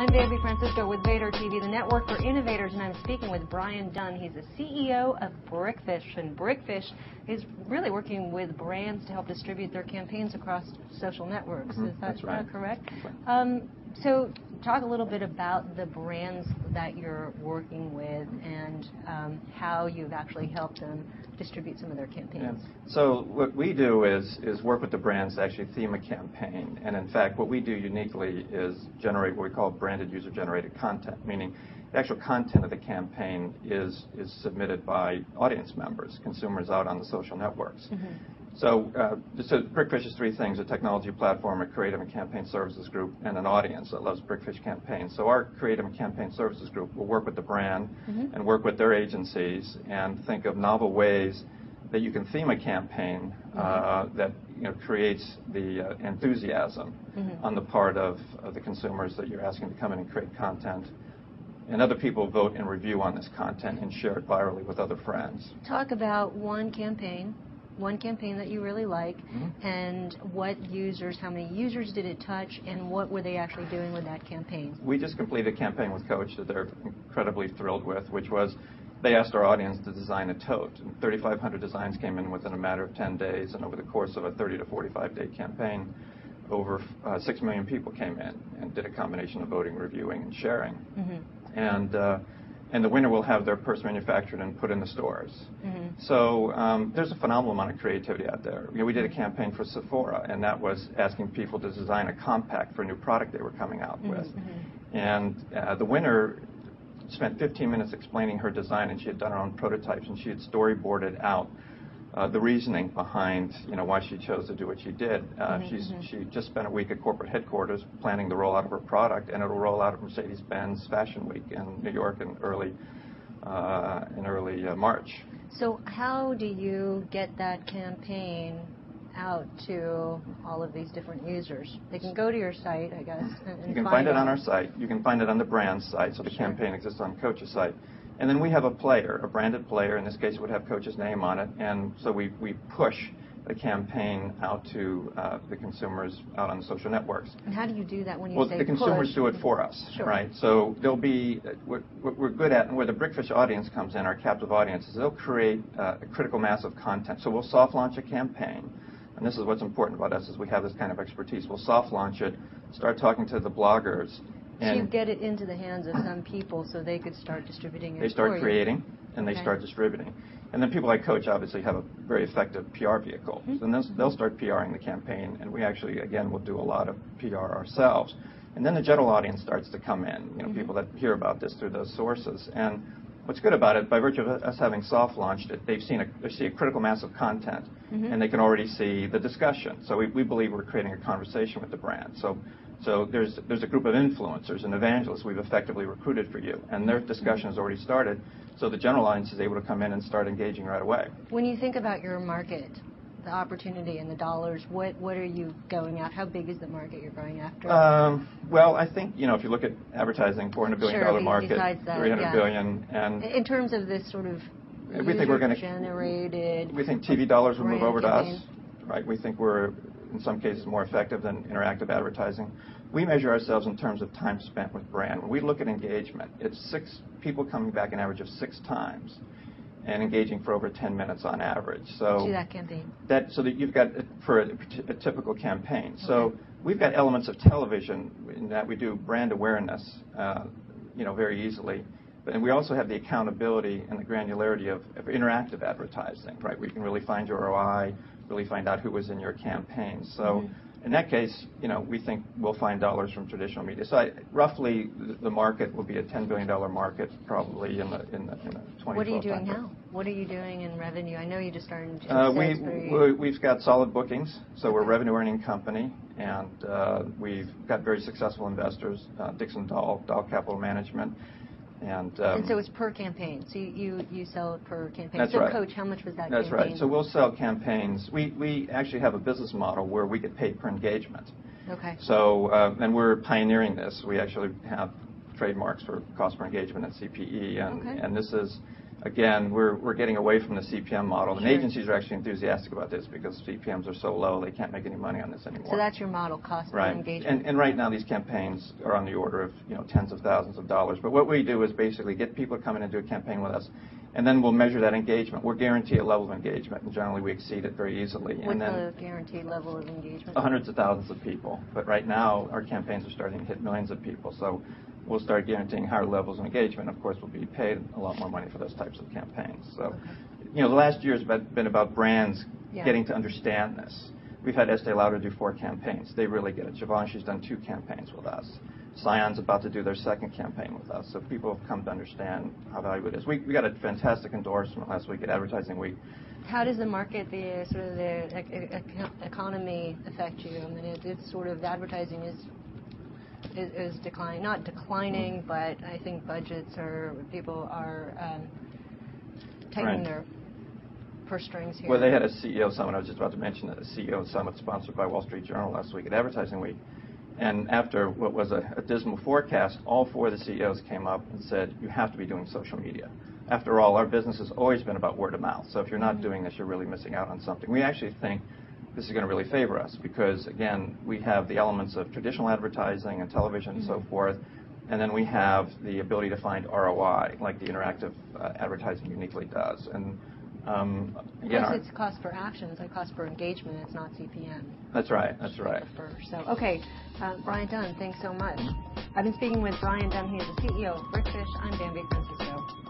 I'm Bambi Francisco with Vader TV, the network for innovators, and I'm speaking with Brian Dunn. He's the CEO of Brickfish, and Brickfish is really working with brands to help distribute their campaigns across social networks. Is that That's right. Correct? So talk a little bit about the brands that you're working with and how you've actually helped them distribute some of their campaigns. Yeah. So what we do is work with the brands to actually theme a campaign. And in fact, what we do uniquely is generate what we call branded user-generated content, meaning the actual content of the campaign is submitted by audience members, consumers out on the social networks. So Brickfish is three things: a technology platform, a creative and campaign services group, and an audience that loves Brickfish campaigns. So our creative and campaign services group will work with the brand and work with their agencies and think of novel ways that you can theme a campaign that creates the enthusiasm on the part of the consumers that you're asking to come in and create content. And other people vote and review on this content and share it virally with other friends. Talk about one campaign that you really like, and what users, how many users did it touch, and what were they actually doing with that campaign? We just completed a campaign with Coach that they're incredibly thrilled with, which was they asked our audience to design a tote. And 3,500 designs came in within a matter of 10 days, and over the course of a 30 to 45-day campaign, over 6 million people came in and did a combination of voting, reviewing, and sharing. And the winner will have their purse manufactured and put in the stores. So there's a phenomenal amount of creativity out there. We did a campaign for Sephora, and that was asking people to design a compact for a new product they were coming out with. And the winner spent 15 minutes explaining her design, and she had done her own prototypes, and she had storyboarded out the reasoning behind why she chose to do what she did. She just spent a week at corporate headquarters planning the rollout of her product, and it'll roll out at Mercedes-Benz Fashion Week in New York in early March. So how do you get that campaign out to all of these different users? They can go to your site, I guess, and you can find it on our site. You can find it on the brand's site, so the campaign exists on Coach's site. And then we have a player, a branded player. In this case, it would have Coach's name on it. And so we push the campaign out to the consumers out on the social networks. And how do you do that when you say Well, the consumers do it for us, right? So there'll be, what we're good at, and where the Brickfish audience comes in, our captive audience, is they'll create a critical mass of content. So we'll soft launch a campaign. And this is what's important about us, is we have this kind of expertise. We'll soft launch it, start talking to the bloggers. So you get it into the hands of some people so they could start distributing it. They start creating, and they start distributing. And then people like Coach obviously have a very effective PR vehicle. So then they'll start PRing the campaign, and we actually, again, will do a lot of PR ourselves. And then the general audience starts to come in, people that hear about this through those sources. And what's good about it, by virtue of us having soft launched it, they see a critical mass of content, and they can already see the discussion. So we believe we're creating a conversation with the brand. So there's a group of influencers and evangelists we've effectively recruited for you, and their discussion has already started, so the general audience is able to come in and start engaging right away. When you think about your market, the opportunity and the dollars, what are you going after? How big is the market you're going after? Well, I think, if you look at advertising, $400 billion market, $300 billion. And in terms of this sort of generated, we think TV dollars will move over to us, right? We think we're, in some cases, more effective than interactive advertising. We measure ourselves in terms of time spent with brand. When we look at engagement, it's people coming back an average of 6 times and engaging for over 10 minutes on average. So to that campaign. So that you've got for a typical campaign. So we've got elements of television in that we do brand awareness, very easily. And we also have the accountability and the granularity of interactive advertising, right? We can really find your ROI, really find out who was in your campaign. So in that case, we think we'll find dollars from traditional media. So roughly, the market will be a $10 billion market, probably in the 2012 What are you doing now? What are you doing in revenue? I know you just started in 2006. We've got solid bookings, so we're a revenue-earning company, and we've got very successful investors, Dixon Dahl Capital Management. And so it's per campaign. So you sell it per campaign. That's so right. Coach, how much was that That's campaign? right. So we'll sell campaigns. We actually have a business model where we get paid per engagement. Okay. So and we're pioneering this. We actually have trademarks for cost per engagement and CPE, and this is again, we're getting away from the CPM model. And Sure. agencies are actually enthusiastic about this because CPMs are so low, they can't make any money on this anymore. So that's your model, cost per Right. engagement. And right now, these campaigns are on the order of tens of thousands of dollars. But what we do is basically get people to come in and do a campaign with us, and then we'll measure that engagement. We'll guarantee a level of engagement, and generally we exceed it very easily. What's and then the guaranteed level of engagement? hundreds of thousands of people. But right now, our campaigns are starting to hit millions of people. So we'll start guaranteeing higher levels of engagement. Of course, we'll be paid a lot more money for those types of campaigns. So, the last year has been about brands getting to understand this. We've had Estee Lauder do 4 campaigns. They really get it. Givenchy's done 2 campaigns with us. Scion's about to do their 2nd campaign with us. So people have come to understand how valuable it is. We got a fantastic endorsement last week at Advertising Week. How does the market, the sort of the economy affect you? I mean, it's sort of advertising is declining, not declining, but I think people are tightening their purse strings here. Well, they had a CEO summit. I was just about to mention that, a CEO summit sponsored by Wall Street Journal last week at Advertising Week. And after what was a dismal forecast, all 4 of the CEOs came up and said, you have to be doing social media. After all, our business has always been about word of mouth. So if you're not doing this, you're really missing out on something. We actually think this is going to really favor us because, again, we have the elements of traditional advertising and television and so forth, and then we have the ability to find ROI, like the interactive advertising uniquely does. And again, it's cost per action, it's like cost per engagement, it's not CPM. That's right, that's right. So, okay, Brian Dunn, thanks so much. I've been speaking with Brian Dunn. He is the CEO of Brickfish. I'm Bambi Francisco.